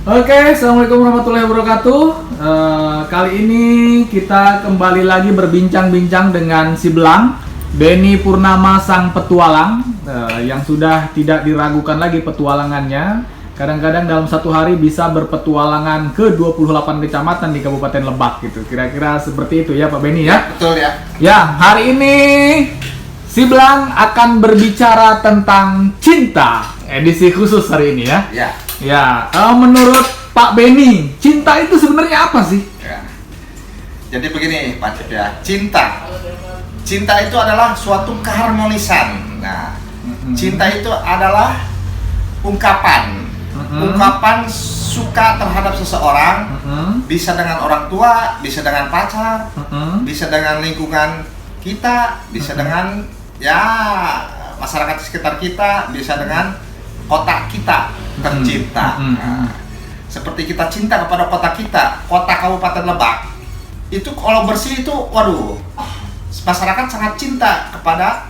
Oke, assalamualaikum warahmatullahi wabarakatuh. Kali ini kita kembali lagi berbincang-bincang dengan si Belang, Benny Purnama sang petualang, yang sudah tidak diragukan lagi petualangannya. Kadang-kadang dalam satu hari bisa berpetualangan ke 28 kecamatan di Kabupaten Lebak gitu. Kira-kira seperti itu ya Pak Benny ya? Betul ya. Ya, hari ini si Belang akan berbicara tentang cinta. Edisi khusus hari ini ya. Ya. Ya, menurut Pak Benny, cinta itu sebenarnya apa sih? Ya. Jadi begini Pak Cip ya, cinta itu adalah suatu keharmonisan. Nah, cinta itu adalah ungkapan suka terhadap seseorang, bisa dengan orang tua, bisa dengan pacar, bisa dengan lingkungan kita, bisa dengan ya masyarakat sekitar kita, bisa dengan kota kita tercinta. Nah, seperti kita cinta kepada kota kita, kota Kabupaten Lebak. Itu kalau bersih itu, waduh, masyarakat sangat cinta kepada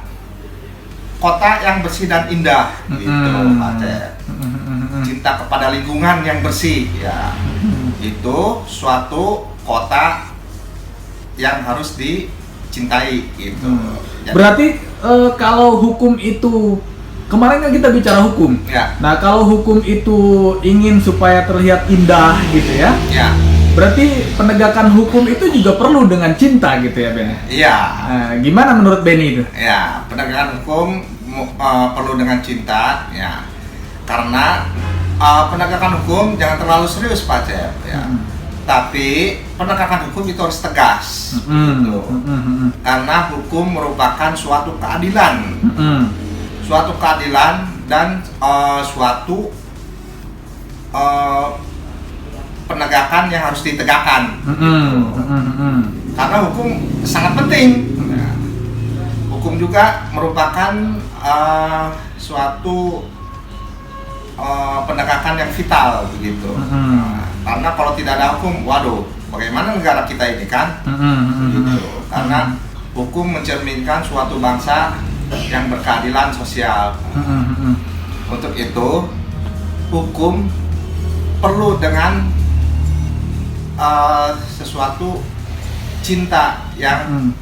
kota yang bersih dan indah, gitu, Pak Cep. Cinta kepada lingkungan yang bersih, ya, itu suatu kota yang harus dicintai, gitu. Jadi, berarti kalau hukum itu kemarin kan kita bicara hukum. Ya. Nah, kalau hukum itu ingin supaya terlihat indah gitu ya. Ya. Berarti penegakan hukum itu juga perlu dengan cinta gitu ya, Ben? Iya. Nah, gimana menurut Benny itu? Ya, penegakan hukum perlu dengan cinta, ya. Karena penegakan hukum jangan terlalu serius, Pak Cep, ya. Tapi penegakan hukum itu harus tegas, gitu. Karena hukum merupakan suatu keadilan. Suatu keadilan dan suatu penegakan yang harus ditegakkan, gitu. Karena hukum sangat penting. Nah, hukum juga merupakan suatu penegakan yang vital, begitu. Nah, karena kalau tidak ada hukum, waduh, bagaimana negara kita ini kan? Gitu. Karena hukum mencerminkan suatu bangsa yang berkeadilan sosial. Untuk itu hukum perlu dengan sesuatu cinta yang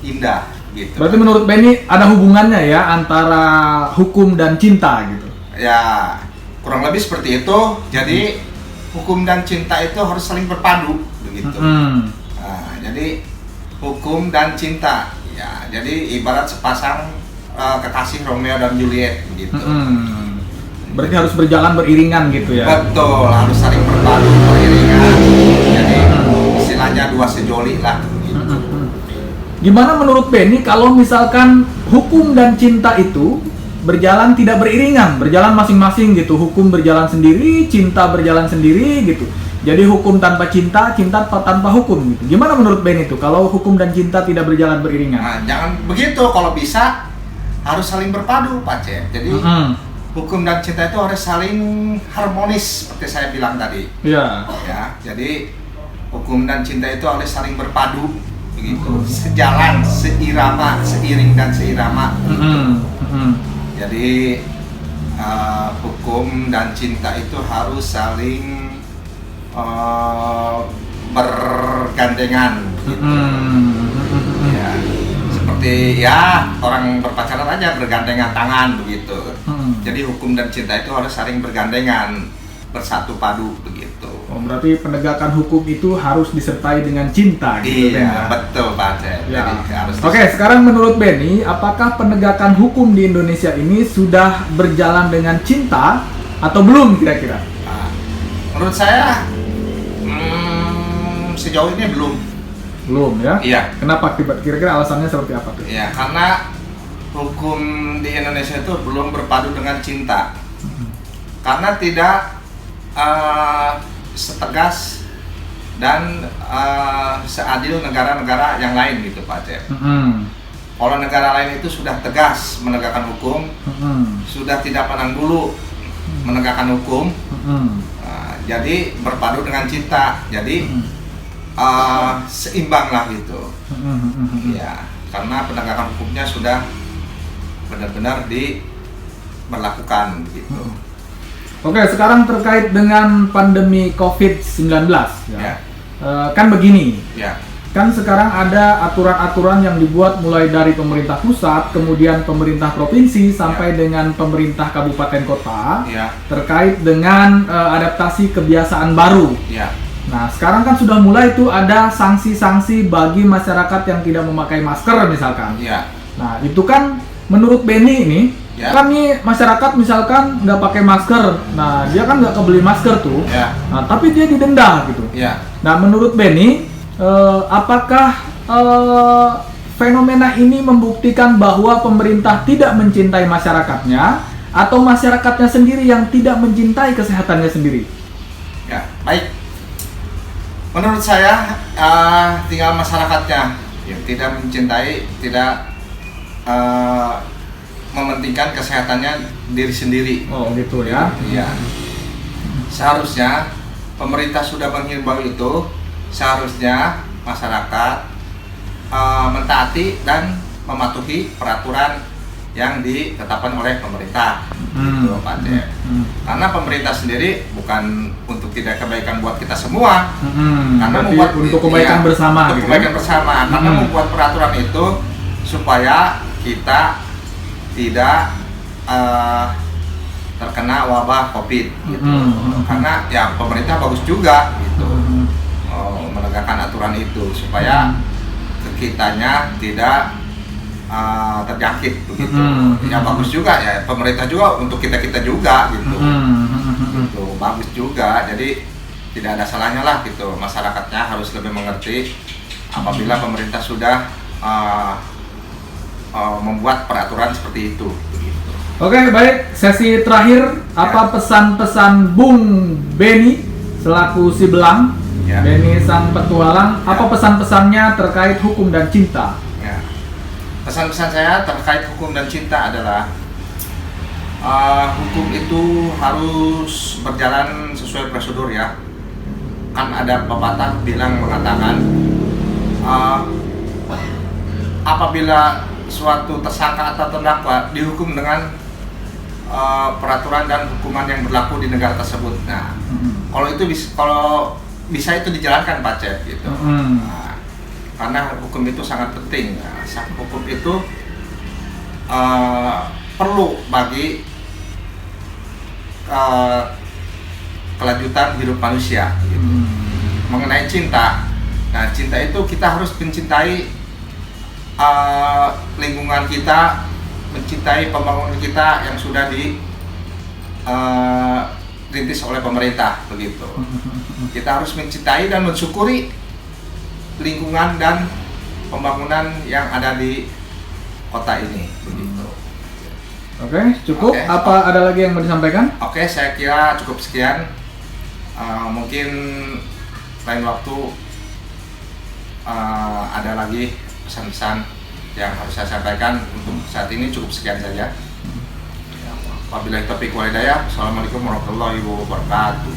indah, gitu. Berarti menurut Benny ada hubungannya ya antara hukum dan cinta gitu. Ya, kurang lebih seperti itu. Jadi hukum dan cinta itu harus saling berpadu, begitu. Nah, jadi hukum dan cinta, ya, jadi ibarat sepasang kekasih Romeo dan Juliet, begitu. Berarti harus berjalan beriringan gitu ya. Betul, harus saling berpadu, beriringan. Jadi istilahnya dua sejoli lah, gitu. Gimana menurut Benny kalau misalkan hukum dan cinta itu berjalan tidak beriringan, berjalan masing-masing gitu. Hukum berjalan sendiri, cinta berjalan sendiri gitu. Jadi hukum tanpa cinta, cinta tanpa hukum gitu. Gimana menurut Benny itu kalau hukum dan cinta tidak berjalan beriringan? Nah, jangan begitu, kalau bisa harus saling berpadu, Pak Cep. Jadi hukum dan cinta itu harus saling harmonis seperti saya bilang tadi. Iya. Ya, jadi hukum dan cinta itu harus saling berpadu, begitu. Sejalan, seirama, seiring dan seirama. Jadi hukum dan cinta itu harus saling bergandengan, gitu. Ya, seperti ya orang berpacaran aja bergandengan tangan, begitu. Jadi hukum dan cinta itu harus saling bergandengan, bersatu padu, begitu. Oh, berarti penegakan hukum itu harus disertai dengan cinta gitu. Iya, betul Pak Cep. Ya. Jadi harus Oke, sekarang menurut Benny, apakah penegakan hukum di Indonesia ini sudah berjalan dengan cinta atau belum kira-kira? Nah, menurut saya sejauh ini belum. Belum ya? Iya. Kenapa? Kira-kira alasannya seperti apa tuh? Ya, karena hukum di Indonesia itu belum berpadu dengan cinta. Karena tidak setegas dan seadil negara-negara yang lain, gitu Pak Cep. Kalau negara lain itu sudah tegas menegakkan hukum, sudah tidak pandang bulu menegakkan hukum, jadi berpadu dengan cinta, jadi seimbang lah gitu. Ya, karena penegakan hukumnya sudah benar-benar diberlakukan gitu. Oke, sekarang terkait dengan pandemi COVID-19 ya. Ya. Kan begini. Ya. Kan sekarang ada aturan-aturan yang dibuat mulai dari pemerintah pusat, kemudian pemerintah provinsi sampai dengan pemerintah kabupaten kota Ya. terkait dengan adaptasi kebiasaan baru. Ya. Nah, sekarang kan sudah mulai tuh ada sanksi-sanksi bagi masyarakat yang tidak memakai masker misalkan. Ya. Nah, itu kan menurut Benny ini, Ya. kan nih masyarakat misalkan nggak pakai masker, nah dia kan nggak kebeli masker tuh, Ya. nah tapi dia didenda gitu. Ya. Nah, menurut Benny, apakah fenomena ini membuktikan bahwa pemerintah tidak mencintai masyarakatnya atau masyarakatnya sendiri yang tidak mencintai kesehatannya sendiri? Ya, baik. Menurut saya tinggal masyarakatnya yang tidak mencintai, tidak mementingkan kesehatannya diri sendiri. Oh gitu ya. Iya. Seharusnya pemerintah sudah menghimbau itu, seharusnya masyarakat mentaati dan mematuhi peraturan yang ditetapkan oleh pemerintah. Gitu, Pak Cep. Karena pemerintah sendiri bukan untuk tidak kebaikan buat kita semua, karena Berarti membuat untuk kebaikan bersama untuk gitu. kebaikan bersama, karena membuat peraturan itu supaya kita tidak terkena wabah COVID gitu. Karena ya pemerintah bagus juga gitu menegakkan aturan itu supaya kitanya tidak terjangkit begitu. Ya bagus juga ya, pemerintah juga untuk kita juga gitu. Gitu bagus juga, jadi tidak ada salahnya lah gitu, masyarakatnya harus lebih mengerti apabila pemerintah sudah membuat peraturan seperti itu begitu. Oke, baik. Sesi terakhir, apa pesan-pesan Bung Benny selaku si Belang, Benny sang petualang, apa pesan-pesannya terkait hukum dan cinta? Ya. Pesan-pesan saya terkait hukum dan cinta adalah hukum itu harus berjalan sesuai prosedur ya. Kan ada pepatah mengatakan apabila suatu tersangka atau terdakwa dihukum dengan peraturan dan hukuman yang berlaku di negara tersebut. Nah, kalau bisa itu dijalankan Pak Cep gitu. Nah, karena hukum itu sangat penting. Nah, hukum itu perlu bagi kelanjutan hidup manusia gitu. Mengenai cinta, nah cinta itu kita harus mencintai lingkungan kita, mencintai pembangunan kita yang sudah dirintis oleh pemerintah begitu. Kita harus mencintai dan mensyukuri lingkungan dan pembangunan yang ada di kota ini begitu. Oke, cukup. Oke. Apa ada lagi yang mau disampaikan? Oke, saya kira cukup sekian. Mungkin lain waktu ada lagi pesan-pesan yang harus saya sampaikan. Untuk saat ini cukup sekian saja. Wabillahi taufiq wal hidayah. Assalamualaikum warahmatullahi wabarakatuh.